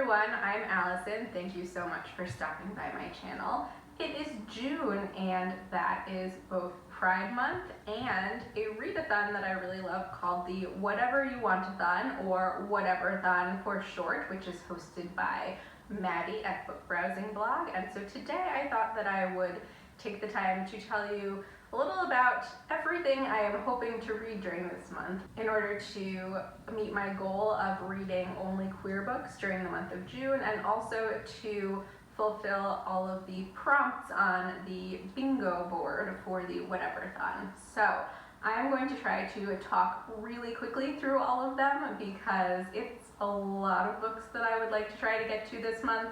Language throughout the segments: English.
everyone, I'm Allison. Thank you so much for stopping by my channel. It is June and that is both Pride Month and a readathon that I really love called the Whatever You Want-a-thon, or Whateverthon for short, which is hosted by Maddie at Book Browsing Blog. And so today I thought that I would take the time to tell you a little about everything I am hoping to read during this month in order to meet my goal of reading only queer books during the month of June, and also to fulfill all of the prompts on the bingo board for the Whateverthon. So I'm going to try to talk really quickly through all of them because it's a lot of books that I would like to try to get to this month.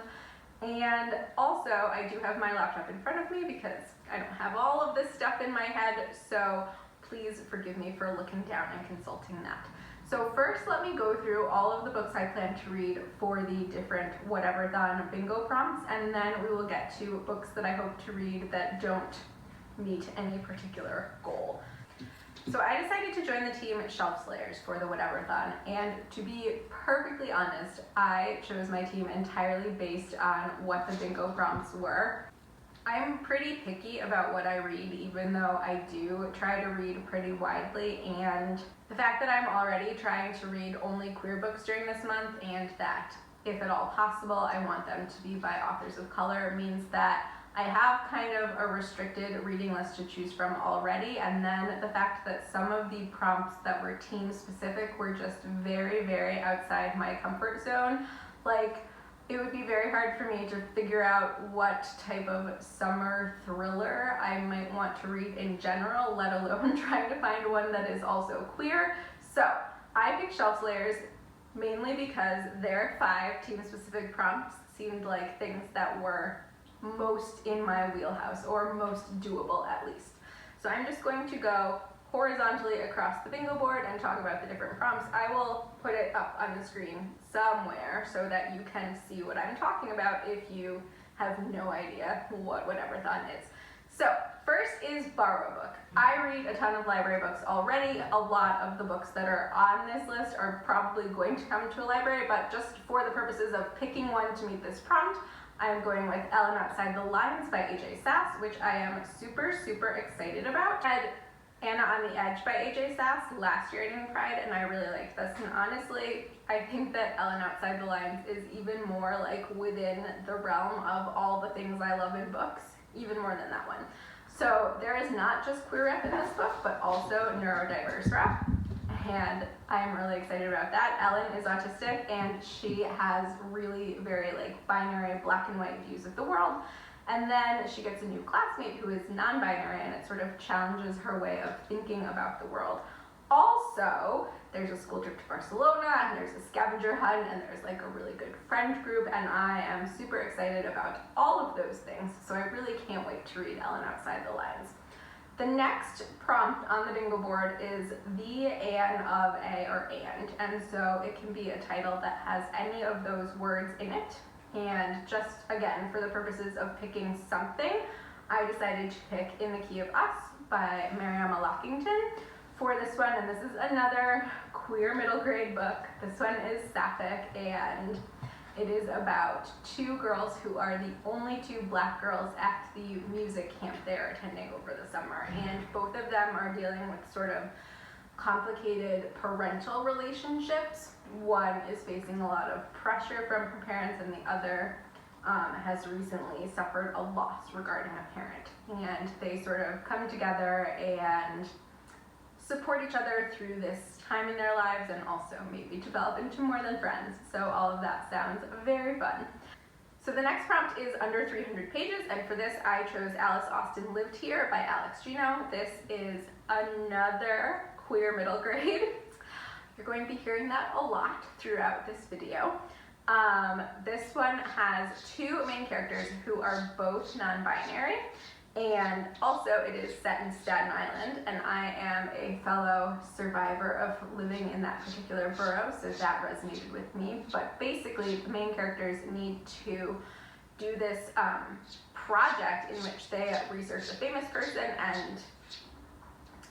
And also, I do have my laptop in front of me because I don't have all of this stuff in my head, so please forgive me for looking down and consulting that. So first, let me go through all of the books I plan to read for the different Whateverthon bingo prompts, and then we will get to books that I hope to read that don't meet any particular goal. So I decided to join the team Shelf Slayers for the Whateverthon, and to be perfectly honest, I chose my team entirely based on what the bingo prompts were. I'm pretty picky about what I read, even though I do try to read pretty widely, and the fact that I'm already trying to read only queer books during this month, and that, if at all possible, I want them to be by authors of color, means that I have kind of a restricted reading list to choose from already, and then the fact that some of the prompts that were team specific were just very, very outside my comfort zone. Like, it would be very hard for me to figure out what type of summer thriller I might want to read in general, let alone trying to find one that is also queer. So I picked Shelf Slayers mainly because their 5 team specific prompts seemed like things that were most in my wheelhouse, or most doable at least. So I'm just going to go horizontally across the bingo board and talk about the different prompts. I will put it up on the screen somewhere so that you can see what I'm talking about if you have no idea what Whateverthon is. So first is borrow a book. I read a ton of library books already. A lot of the books that are on this list are probably going to come to a library, but just for the purposes of picking one to meet this prompt, I'm going with Ellen Outside the Lines by A.J. Sass, which I am super, super excited about. I had Anna on the Edge by A.J. Sass last year at Pride, and I really liked this. And honestly, I think that Ellen Outside the Lines is even more like within the realm of all the things I love in books, even more than that one. So there is not just queer rep in this book, but also neurodiverse rep. And I'm really excited about that. Ellen is autistic, and she has really very like binary black and white views of the world. And then she gets a new classmate who is non-binary, and it sort of challenges her way of thinking about the world. Also, there's a school trip to Barcelona, and there's a scavenger hunt, and there's like a really good friend group, and I am super excited about all of those things. So I really can't wait to read Ellen Outside the Lines. The next prompt on the bingo board is the, an, of, a, or and so it can be a title that has any of those words in it. And just, again, for the purposes of picking something, I decided to pick In the Key of Us by Mariama Lockington for this one, and this is another queer middle grade book. This one is sapphic, and it is about 2 girls who are the only 2 black girls at the music camp they're attending over the summer, and both of them are dealing with sort of complicated parental relationships. One is facing a lot of pressure from her parents, and the other has recently suffered a loss regarding a parent. And they sort of come together and support each other through this time in their lives, and also maybe develop into more than friends. So all of that sounds very fun. So the next prompt is under 300 pages, and for this I chose Alice Austen Lived Here by Alex Gino. This is another queer middle grade. You're going to be hearing that a lot throughout this video. This one has 2 main characters who are both non-binary, and also it is set in Staten Island, and I am a fellow survivor of living in that particular borough, so that resonated with me. But basically, the main characters need to do this project in which they research a famous person, and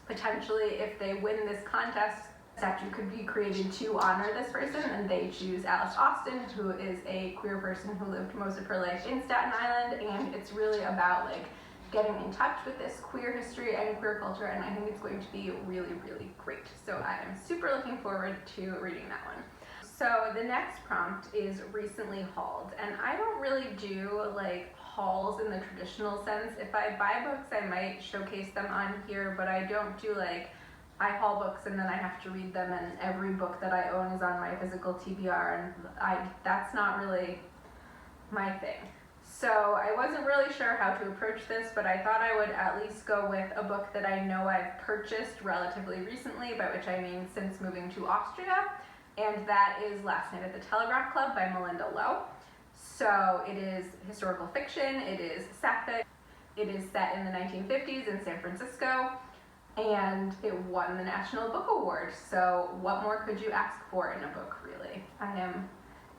potentially, if they win this contest, statue could be created to honor this person, and they choose Alice Austen, who is a queer person who lived most of her life in Staten Island, and it's really about like getting in touch with this queer history and queer culture, and I think it's going to be really, really great. So I am super looking forward to reading that one. So the next prompt is recently hauled, and I don't really do like hauls in the traditional sense. If I buy books, I might showcase them on here, but I don't do like, I haul books and then I have to read them, and every book that I own is on my physical TBR, and that's not really my thing. So I wasn't really sure how to approach this, but I thought I would at least go with a book that I know I've purchased relatively recently, by which I mean since moving to Austria, and that is Last Night at the Telegraph Club by Melinda Lowe. So it is historical fiction, it is sapphic, it is set in the 1950s in San Francisco, and it won the National Book Award. So what more could you ask for in a book, really? I am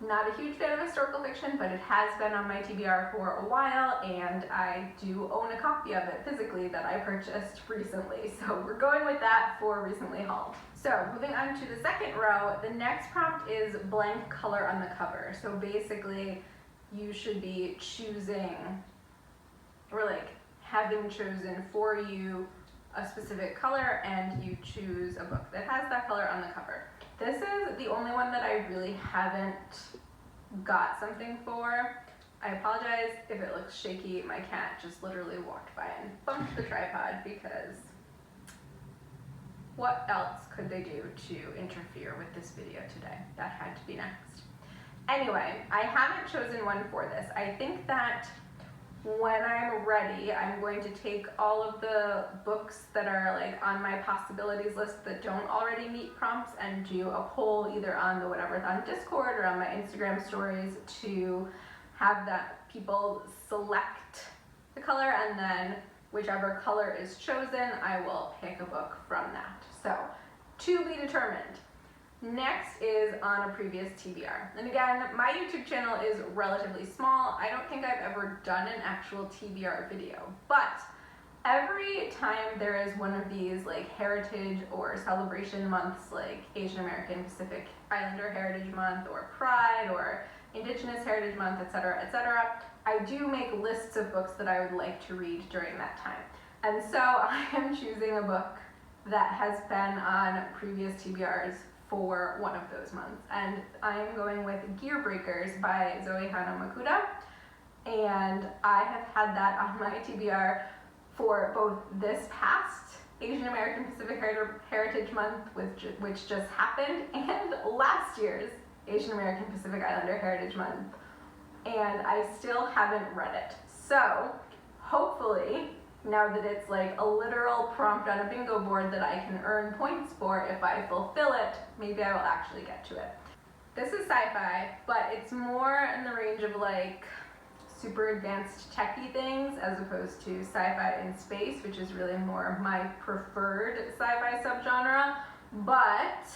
not a huge fan of historical fiction, but it has been on my TBR for a while, and I do own a copy of it physically that I purchased recently. So we're going with that for recently hauled. So moving on to the second row, the next prompt is blank color on the cover. So basically you should be choosing, or like having chosen for you a specific color, and you choose a book that has that color on the cover. This is the only one that I really haven't got something for. I apologize if it looks shaky. My cat just literally walked by and bumped the tripod, because what else could they do to interfere with this video today? That had to be next. Anyway, I haven't chosen one for this. I think that when I'm ready, I'm going to take all of the books that are like on my possibilities list that don't already meet prompts and do a poll either on the Whateverthon Discord or on my Instagram stories to have that people select the color, and then whichever color is chosen, I will pick a book from that. So, to be determined. Next is on a previous TBR. And again, my YouTube channel is relatively small. I don't think I've ever done an actual TBR video, but every time there is one of these like heritage or celebration months, like Asian American Pacific Islander Heritage Month or Pride or Indigenous Heritage Month, etc., I do make lists of books that I would like to read during that time. And so I am choosing a book that has been on previous TBRs for one of those months, and I'm going with Gear Breakers by Zoe Hana-Makuda, and I have had that on my TBR for both this past Asian American Pacific Heritage Month, which just happened, and last year's Asian American Pacific Islander Heritage Month, and I still haven't read it. So hopefully, now that it's like a literal prompt on a bingo board that I can earn points for if I fulfill it, maybe I will actually get to it. This is sci-fi, but it's more in the range of like super advanced techie things as opposed to sci-fi in space, which is really more my preferred sci-fi subgenre. But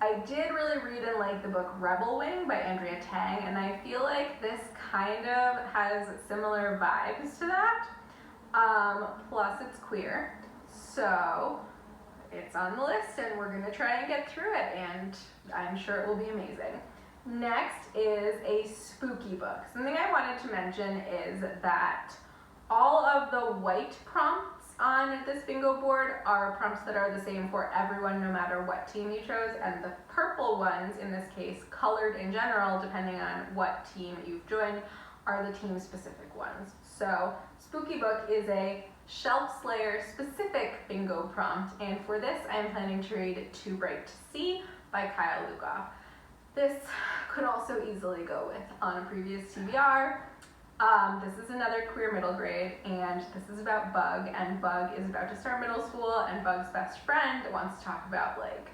I did really read and like the book Rebel Wing by Andrea Tang, and I feel like this kind of has similar vibes to that. Plus it's queer, so it's on the list, and we're gonna try and get through it, and I'm sure it will be amazing. Next is a spooky book. Something I wanted to mention is that all of the white prompts on this bingo board are prompts that are the same for everyone, no matter what team you chose, and the purple ones, in this case colored in general depending on what team you've joined, are the team specific ones. So spooky book is a Shelf Slayer specific bingo prompt, and for this I'm planning to read Too Bright to See by Kyle Lugoff. This could also easily go with on a previous TBR. This is another queer middle grade, and this is about Bug, and Bug is about to start middle school, and Bug's best friend wants to talk about like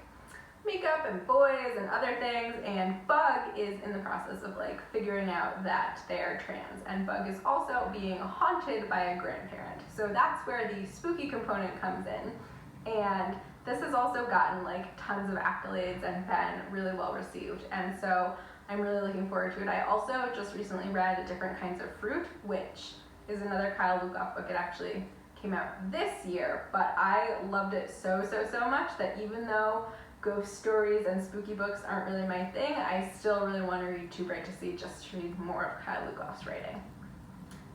makeup and boys and other things, and Bug is in the process of like figuring out that they're trans, and Bug is also being haunted by a grandparent. So that's where the spooky component comes in, and this has also gotten like tons of accolades and been really well received, and so I'm really looking forward to it. I also just recently read Different Kinds of Fruit, which is another Kyle Lugoff book. It actually came out this year, but I loved it so much that even though ghost stories and spooky books aren't really my thing, I still really want to read Too Bright to See just to read more of Kyle Lugoff's writing.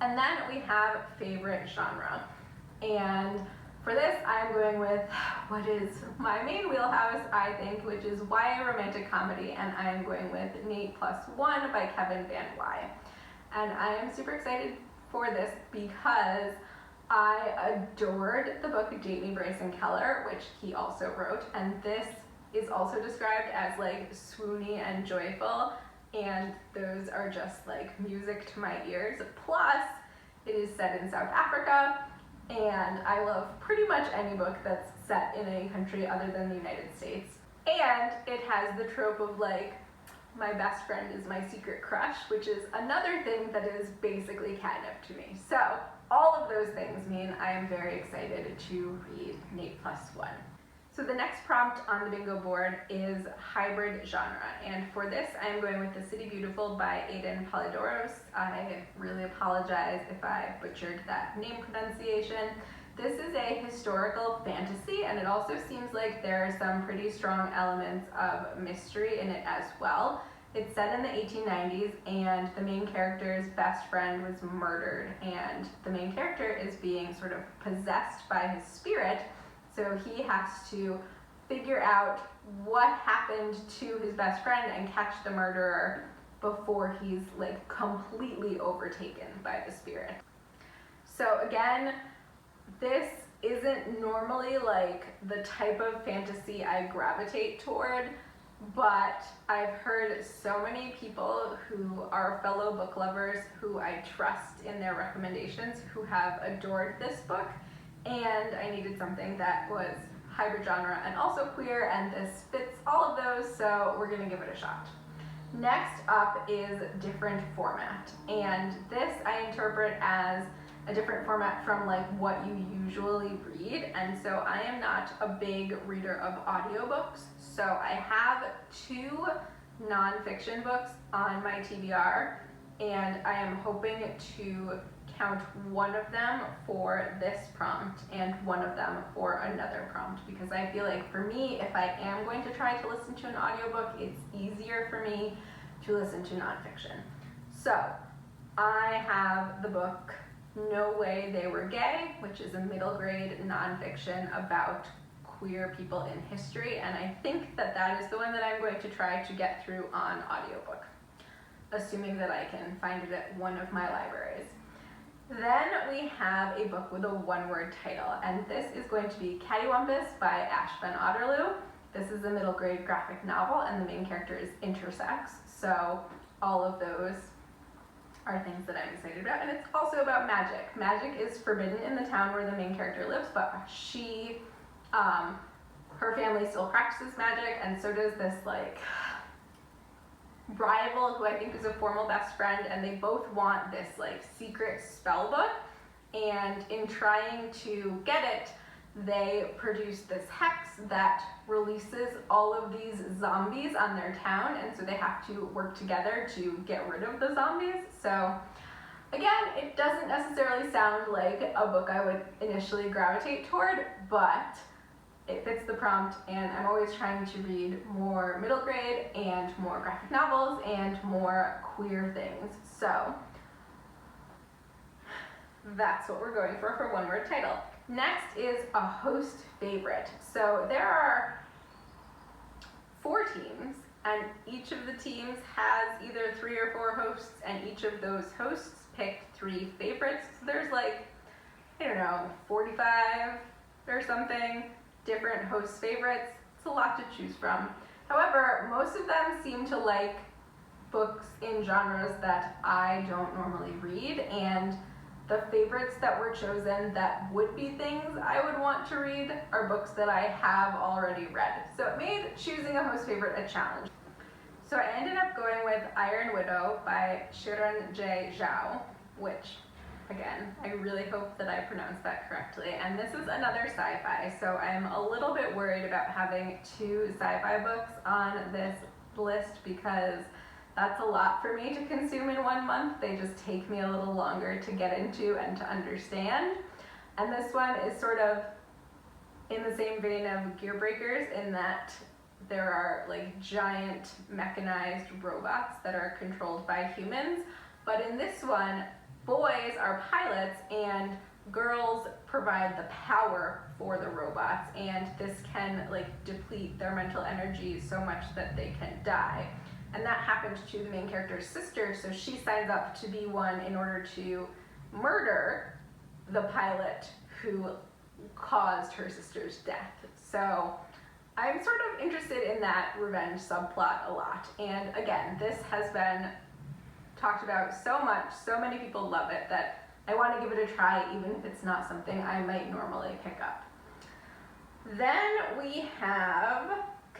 And then we have favorite genre. And for this, I'm going with what is my main wheelhouse, I think, which is YA romantic comedy, and I am going with Nate Plus One by Kevin Van Wy. And I am super excited for this because I adored the book Date Me, Bryson Keller, which he also wrote, and this is also described as like swoony and joyful, and those are just like music to my ears. Plus, it is set in South Africa, and I love pretty much any book that's set in a country other than the United States. And it has the trope of like, my best friend is my secret crush, which is another thing that is basically catnip to me. So all of those things mean I am very excited to read Nate Plus One. So the next prompt on the bingo board is hybrid genre, and for this I am going with The City Beautiful by Aidan Polidoros. I really apologize if I butchered that name pronunciation. This is a historical fantasy, and it also seems like there are some pretty strong elements of mystery in it as well. It's set in the 1890s, and the main character's best friend was murdered, and the main character is being sort of possessed by his spirit. So he has to figure out what happened to his best friend and catch the murderer before he's like completely overtaken by the spirit. So again, this isn't normally like the type of fantasy I gravitate toward, but I've heard so many people who are fellow book lovers who I trust in their recommendations who have adored this book. And I needed something that was hybrid genre and also queer, and this fits all of those, so we're gonna give it a shot. Next up is different format, and this I interpret as a different format from like what you usually read, and so I am not a big reader of audiobooks, so I have 2 nonfiction books on my TBR, and I am hoping to count one of them for this prompt and one of them for another prompt, because I feel like for me, if I am going to try to listen to an audiobook, it's easier for me to listen to nonfiction. So I have the book No Way They Were Gay, which is a middle grade nonfiction about queer people in history, and I think that that is the one that I'm going to try to get through on audiobook, assuming that I can find it at one of my libraries. Then we have a book with a one-word title, and this is going to be Cattywampus by Ash Van Otterloo. This is a middle grade graphic novel, and the main character is intersex, so all of those are things that I'm excited about, and it's also about magic. Magic is forbidden in the town where the main character lives, but her family still practices magic, and so does this like rival who I think is a formal best friend, and they both want this like secret spell book, and in trying to get it, they produce this hex that releases all of these zombies on their town, and so they have to work together to get rid of the zombies. So again, it doesn't necessarily sound like a book I would initially gravitate toward, but it fits the prompt, and I'm always trying to read more middle grade and more graphic novels and more queer things. So that's what we're going for one-word title. Next is a host favorite. So there are 4 teams, and each of the teams has either 3 or 4 hosts, and each of those hosts picked 3 favorites. So there's like, I don't know, 45 or something different host favorites. It's a lot to choose from. However, most of them seem to like books in genres that I don't normally read, and the favorites that were chosen that would be things I would want to read are books that I have already read. So it made choosing a host favorite a challenge. So I ended up going with Iron Widow by Shiran J. Zhao, which, again, I really hope that I pronounced that correctly. And this is another sci-fi, so I'm a little bit worried about having 2 sci-fi books on this list because that's a lot for me to consume in 1 month. They just take me a little longer to get into and to understand. And this one is sort of in the same vein of Gear Breakers in that there are like giant mechanized robots that are controlled by humans, but in this one, boys are pilots and girls provide the power for the robots, and this can like deplete their mental energy so much that they can die. And that happened to the main character's sister, so she signs up to be one in order to murder the pilot who caused her sister's death. So I'm sort of interested in that revenge subplot a lot. And again, this has been talked about so much, so many people love it, that I want to give it a try, even if it's not something I might normally pick up. Then we have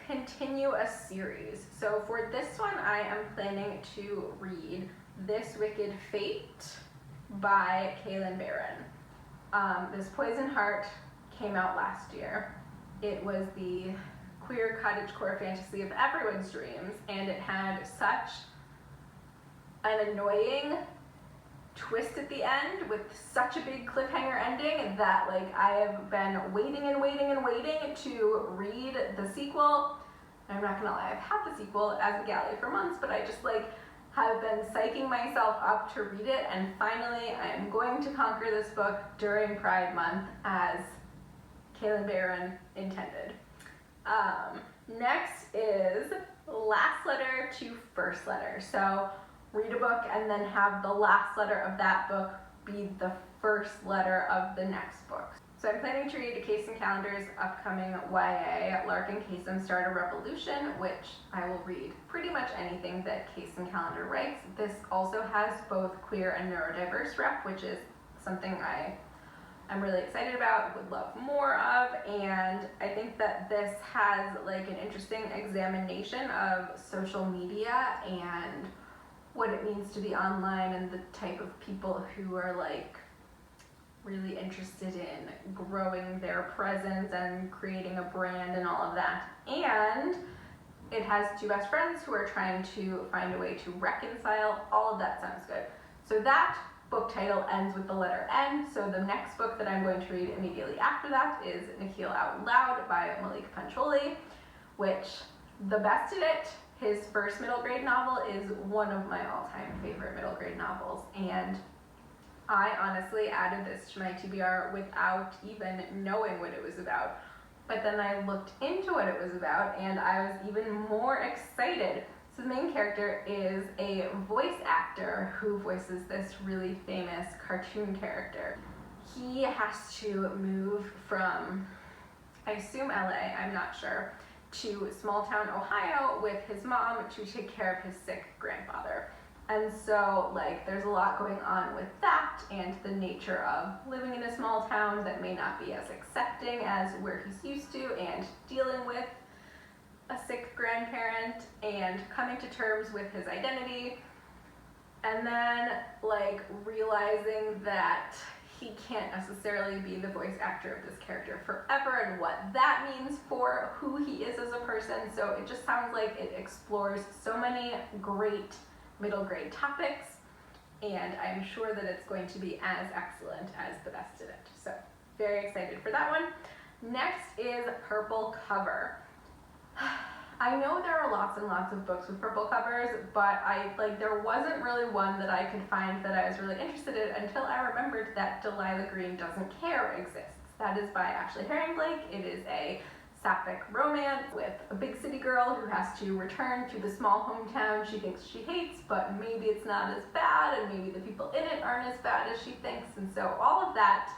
continue a series. So for this one, I am planning to read This Wicked Fate by Kaylin Barron. This Poison Heart came out last year. It was the queer cottagecore fantasy of everyone's dreams, and it had such an annoying twist at the end with such a big cliffhanger ending that like I have been waiting and waiting and waiting to read the sequel. I'm not gonna lie, I've had the sequel as a galley for months, but I just like have been psyching myself up to read it, and finally I am going to conquer this book during Pride Month as Kaylin Barron intended. Next is Last Letter to First Letter. So read a book and then have the last letter of that book be the first letter of the next book. So I'm planning to read Casey Calendar's upcoming YA, Lark and Kasem Start a Revolution, which I will read pretty much anything that Casey Calendar writes. This also has both queer and neurodiverse rep, which is something I'm really excited about, would love more of, and I think that this has like an interesting examination of social media and what it means to be online and the type of people who are like really interested in growing their presence and creating a brand and all of that. And it has two best friends who are trying to find a way to reconcile. All of that sounds good. So that book title ends with the letter N, so the next book that I'm going to read immediately after that is Nikhil Out Loud by Malik Pancholi, which the best at it, his first middle grade novel, is one of my all-time favorite middle grade novels, and I honestly added this to my TBR without even knowing what it was about. But then I looked into what it was about and I was even more excited. So the main character is a voice actor who voices this really famous cartoon character. He has to move from, I assume LA, I'm not sure, to small town Ohio with his mom to take care of his sick grandfather. And so like there's a lot going on with that and the nature of living in a small town that may not be as accepting as where he's used to, and dealing with a sick grandparent and coming to terms with his identity, and then like realizing that he can't necessarily be the voice actor of this character forever and what that means for who he is as a person. So it just sounds like it explores so many great middle grade topics, and I'm sure that it's going to be as excellent as the best of it. So very excited for that one. Next is Purple Cover. I know there are lots and lots of books with purple covers, but there wasn't really one that I could find that I was really interested in until I remembered that Delilah Green Doesn't Care exists. That is by Ashley Herring Blake. It is a sapphic romance with a big city girl who has to return to the small hometown she thinks she hates, but maybe it's not as bad, and maybe the people in it aren't as bad as she thinks, and so all of that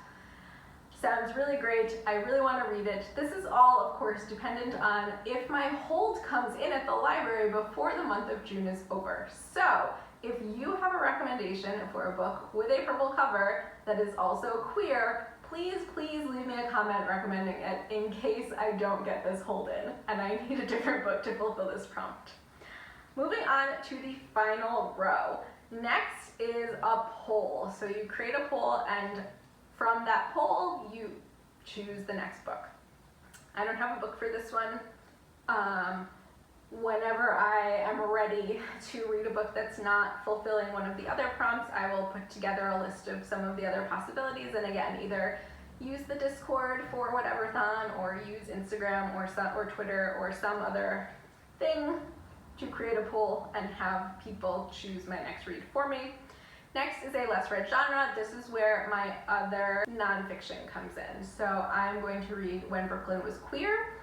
sounds really great. I really want to read it. This is all, of course, dependent on if my hold comes in at the library before the month of June is over. So if you have a recommendation for a book with a purple cover that is also queer, please leave me a comment recommending it in case I don't get this hold in and I need a different book to fulfill this prompt. Moving on to the final row. Next is a poll. So you create a poll, and from that poll you choose the next book. I don't have a book for this one. Whenever I am ready to read a book that's not fulfilling one of the other prompts, I will put together a list of some of the other possibilities, and again, either use the Discord for Whateverthon, or use Instagram or Twitter or some other thing to create a poll and have people choose my next read for me. Next is a less read genre. This is where my other nonfiction comes in. So I'm going to read When Brooklyn Was Queer.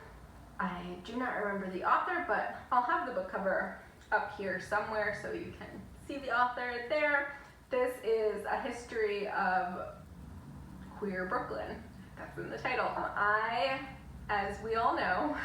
I do not remember the author, but I'll have the book cover up here somewhere so you can see the author there. This is a history of queer Brooklyn. That's in the title. I, as we all know,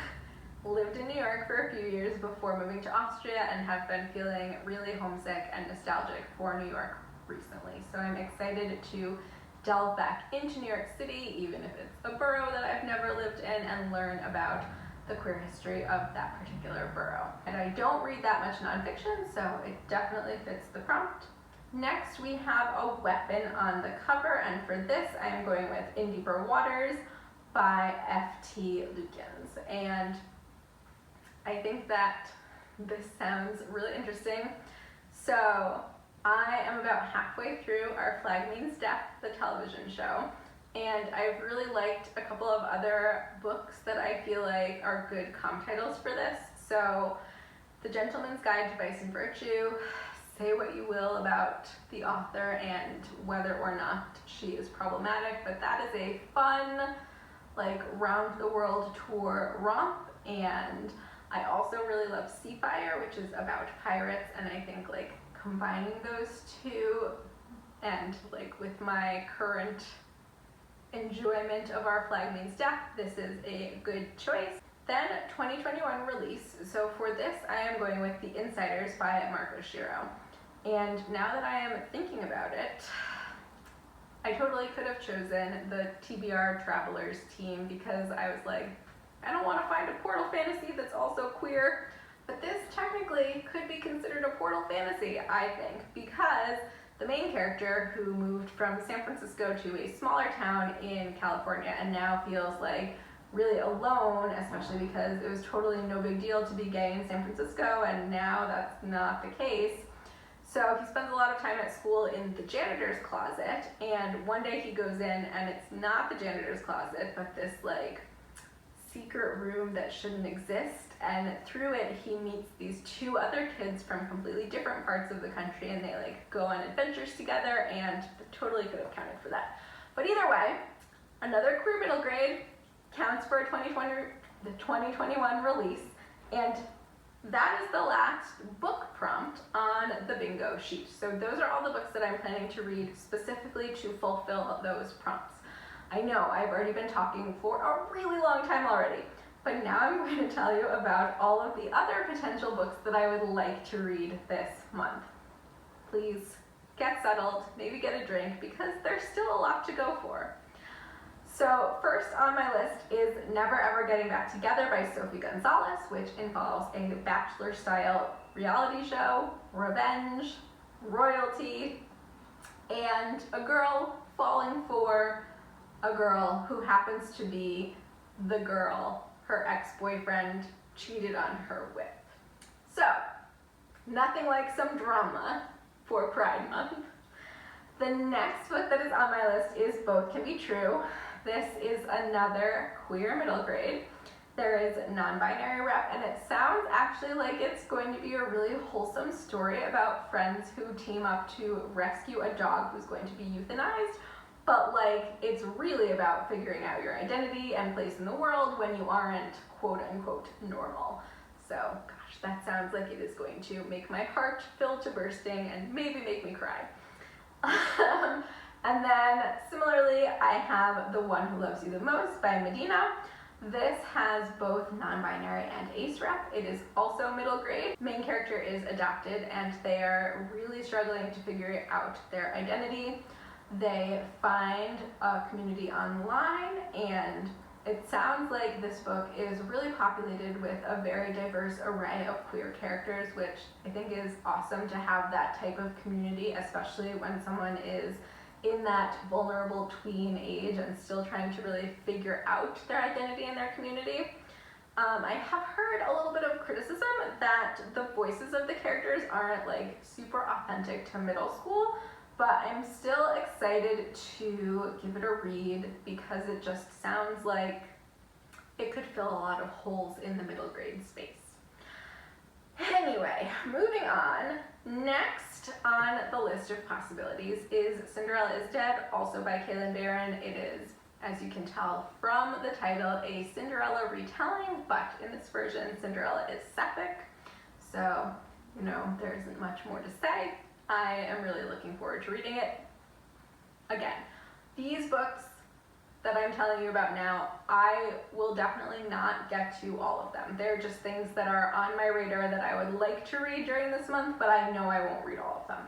lived in New York for a few years before moving to Austria and have been feeling really homesick and nostalgic for New York recently. So I'm excited to delve back into New York City, even if it's a borough that I've never lived in, and learn about the queer history of that particular borough. And I don't read that much nonfiction, so it definitely fits the prompt. Next, we have a weapon on the cover, and for this, I am going with In Deeper Waters by F.T. Lukens. And I think that this sounds really interesting. So I am about halfway through Our Flag Means Death, the television show, and I've really liked a couple of other books that I feel like are good comp titles for this. So The Gentleman's Guide to Vice and Virtue. Say what you will about the author and whether or not she is problematic, but that is a fun, like, round the world tour romp. And I also really love Seafire, which is about pirates, and I think, like, combining those two and, like, with my current enjoyment of Our Flag Means Death, this is a good choice. Then 2021 release. So for this, I am going with The Insiders by Marco Shiro. And now that I am thinking about it, I totally could have chosen the TBR Travelers team, because I was like, I don't want to find a portal fantasy that's also queer. But this technically could be considered a portal fantasy, I think, because the main character, who moved from San Francisco to a smaller town in California and now feels like really alone, especially because it was totally no big deal to be gay in San Francisco, and now that's not the case. So he spends a lot of time at school in the janitor's closet, and one day he goes in and it's not the janitor's closet, but this, like, secret room that shouldn't exist, and through it he meets these two other kids from completely different parts of the country, and they, like, go on adventures together, and totally could have counted for that. But either way, another queer middle grade counts for the 2021 release, and that is the last book prompt on the bingo sheet. So those are all the books that I'm planning to read specifically to fulfill those prompts. I know I've already been talking for a really long time already, but now I'm going to tell you about all of the other potential books that I would like to read this month. Please get settled, maybe get a drink, because there's still a lot to go for. So first on my list is Never Ever Getting Back Together by Sophie Gonzalez, which involves a Bachelor-style reality show, revenge, royalty, and a girl falling for a girl who happens to be the girl her ex-boyfriend cheated on her with. So, nothing like some drama for Pride Month. The next book that is on my list is Both Can Be True. This is another queer middle grade. There is non-binary rep, and it sounds actually like it's going to be a really wholesome story about friends who team up to rescue a dog who's going to be euthanized, but, like, it's really about figuring out your identity and place in the world when you aren't quote-unquote normal. So, gosh, that sounds like it is going to make my heart fill to bursting and maybe make me cry. And then, similarly, I have The One Who Loves You the Most by Medina. This has both non-binary and ace rep. It is also middle grade. Main character is adopted, and they are really struggling to figure out their identity. They find a community online, and it sounds like this book is really populated with a very diverse array of queer characters, which I think is awesome to have that type of community, especially when someone is in that vulnerable tween age and still trying to really figure out their identity in their community. I have heard a little bit of criticism that the voices of the characters aren't, like, super authentic to middle school, but I'm still excited to give it a read because it just sounds like it could fill a lot of holes in the middle grade space. Anyway, moving on. Next on the list of possibilities is Cinderella is Dead, also by Kaylin Barron. It is, as you can tell from the title, a Cinderella retelling, but in this version, Cinderella is Sapphic. So, you know, there isn't much more to say. I am really looking forward to reading it. Again, these books that I'm telling you about now, I will definitely not get to all of them. They're just things that are on my radar that I would like to read during this month, but I know I won't read all of them.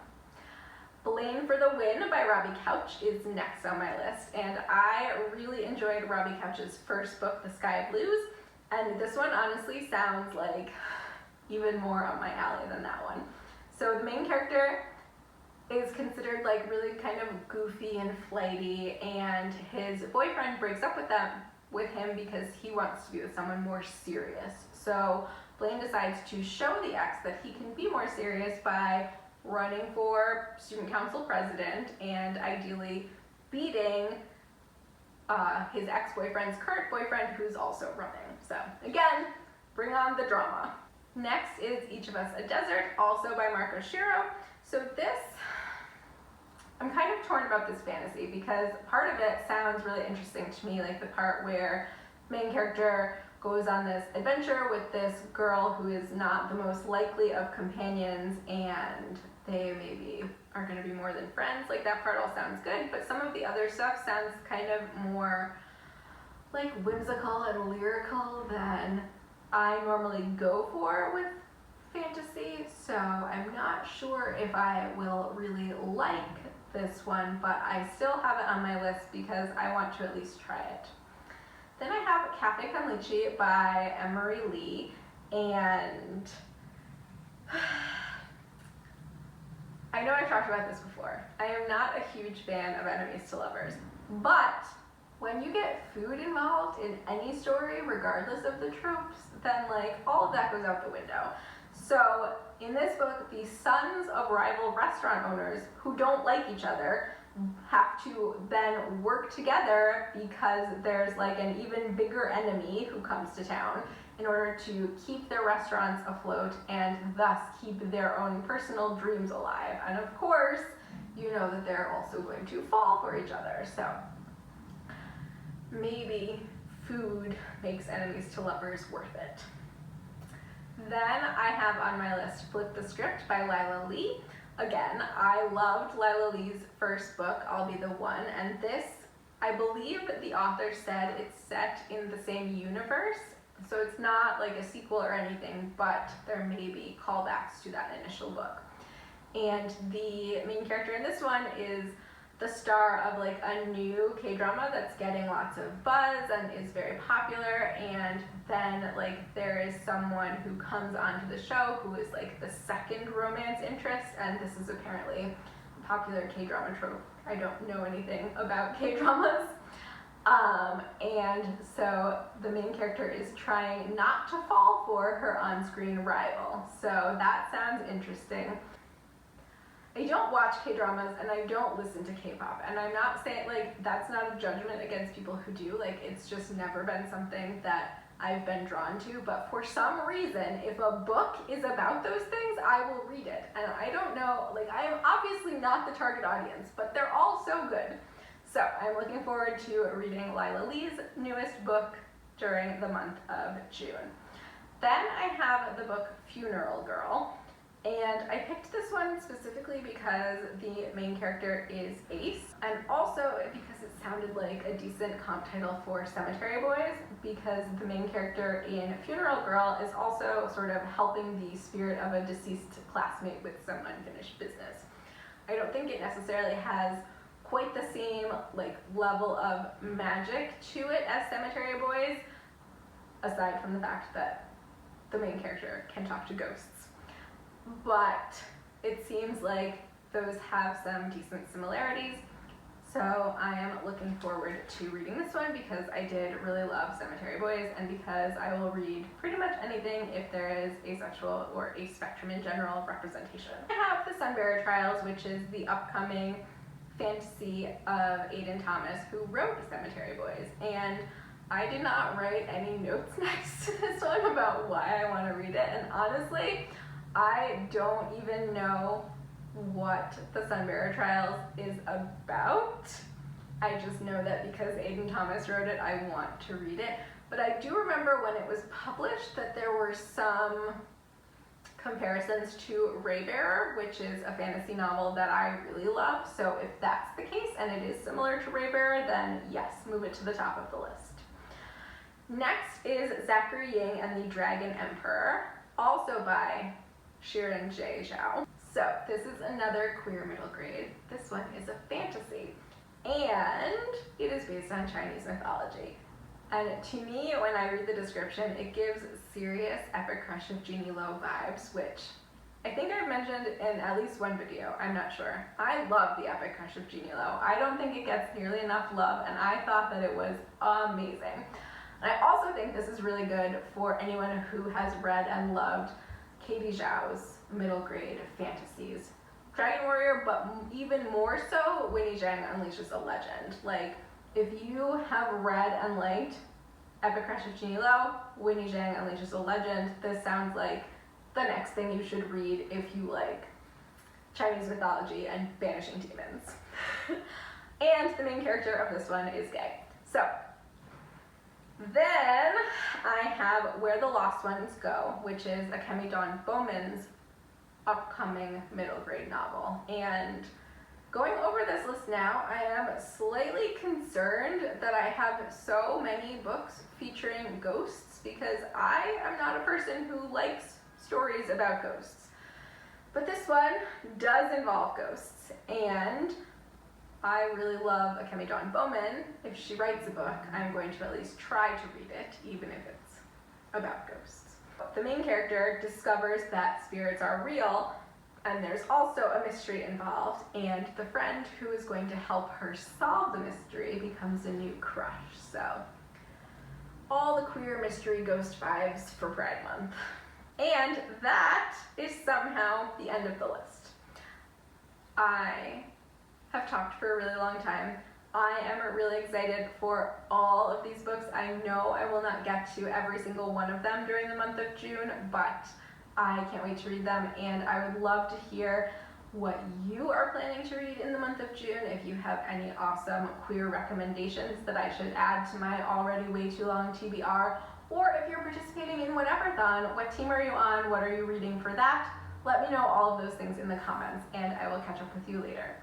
Blame for the Win by Robbie Couch is next on my list, and I really enjoyed Robbie Couch's first book, The Sky Blues, and this one honestly sounds like even more up my alley than that one. So the main character is considered like really kind of goofy and flighty, and his boyfriend breaks up with him because he wants to be with someone more serious. So Blaine decides to show the ex that he can be more serious by running for student council president and ideally beating his ex-boyfriend's current boyfriend, who's also running. So again, bring on the drama. Next is Each of Us a Desert, also by Marco Shiro. So this, I'm kind of torn about this fantasy because part of it sounds really interesting to me, like the part where main character goes on this adventure with this girl who is not the most likely of companions, and they maybe are going to be more than friends. Like that part all sounds good, but some of the other stuff sounds kind of more like whimsical and lyrical than I normally go for with fantasy, so I'm not sure if I will really like this one, but I still have it on my list because I want to at least try it. Then I have Cafe con Leche by Emery Lee, and I know I've talked about this before. I am not a huge fan of enemies to lovers, but when you get food involved in any story, regardless of the tropes, then like all of that goes out the window. So in this book, the sons of rival restaurant owners who don't like each other have to then work together because there's like an even bigger enemy who comes to town in order to keep their restaurants afloat and thus keep their own personal dreams alive. And of course, you know that they're also going to fall for each other. So maybe food makes enemies to lovers worth it. Then I have on my list Flip the Script by Lila Lee. Again, I loved Lila Lee's first book, I'll Be the One, and this, I believe the author said it's set in the same universe, so it's not like a sequel or anything, but there may be callbacks to that initial book. And the main character in this one is the star of like a new K-drama that's getting lots of buzz and is very popular, and then like there is someone who comes onto the show who is like the second romance interest, and this is apparently a popular K-drama trope. I don't know anything about K-dramas. And so the main character is trying not to fall for her on-screen rival. So that sounds interesting. I don't watch K-dramas and I don't listen to K-pop, and I'm not saying, like, that's not a judgment against people who do, like, it's just never been something that I've been drawn to, but for some reason, if a book is about those things, I will read it, and I don't know, like, I am obviously not the target audience, but they're all so good. So I'm looking forward to reading Lila Lee's newest book during the month of June. Then I have the book Funeral Girl. And I picked this one specifically because the main character is Ace, and also because it sounded like a decent comp title for Cemetery Boys, because the main character in Funeral Girl is also sort of helping the spirit of a deceased classmate with some unfinished business. I don't think it necessarily has quite the same like level of magic to it as Cemetery Boys, aside from the fact that the main character can talk to ghosts. But it seems like those have some decent similarities. So I am looking forward to reading this one because I did really love Cemetery Boys, and because I will read pretty much anything if there is asexual or a spectrum in general representation. I have The Sunbearer Trials, which is the upcoming fantasy of Aiden Thomas, who wrote Cemetery Boys, and I did not write any notes next to this one about why I want to read it, and honestly, I don't even know what The Sunbearer Trials is about. I just know that because Aiden Thomas wrote it, I want to read it. But I do remember when it was published that there were some comparisons to Raybearer, which is a fantasy novel that I really love. So if that's the case and it is similar to Raybearer, then yes, move it to the top of the list. Next is Zachary Ying and the Dragon Emperor, also by Shiren J. Zhao. So this is another queer middle grade. This one is a fantasy, and it is based on Chinese mythology. And to me, when I read the description, it gives serious Epic Crush of Jeannie Lo vibes, which I think I've mentioned in at least one video, I'm not sure. I love the Epic Crush of Jeannie Lo. I don't think it gets nearly enough love, and I thought that it was amazing. And I also think this is really good for anyone who has read and loved Katie Zhao's middle grade fantasies. Dragon Warrior, but even more so, Winnie Zhang Unleashes a Legend. Like, if you have read and liked Epic Crush of Jeannie Lo, Winnie Zhang Unleashes a Legend, this sounds like the next thing you should read if you like Chinese mythology and banishing demons. And the main character of this one is gay. So, then I have Where the Lost Ones Go, which is Akemi Dawn Bowman's upcoming middle grade novel. And going over this list now, I am slightly concerned that I have so many books featuring ghosts because I am not a person who likes stories about ghosts. But this one does involve ghosts, and I really love Akemi Dawn Bowman. If she writes a book, I'm going to at least try to read it, even if it's about ghosts. The main character discovers that spirits are real, and there's also a mystery involved, and the friend who is going to help her solve the mystery becomes a new crush. So, all the queer mystery ghost vibes for Pride Month. And that is somehow the end of the list. I have talked for a really long time. I am really excited for all of these books. I know I will not get to every single one of them during the month of June, but I can't wait to read them, and I would love to hear what you are planning to read in the month of June. If you have any awesome queer recommendations that I should add to my already way too long TBR, or if you're participating in Whateverthon, what team are you on? What are you reading for that? Let me know all of those things in the comments, and I will catch up with you later.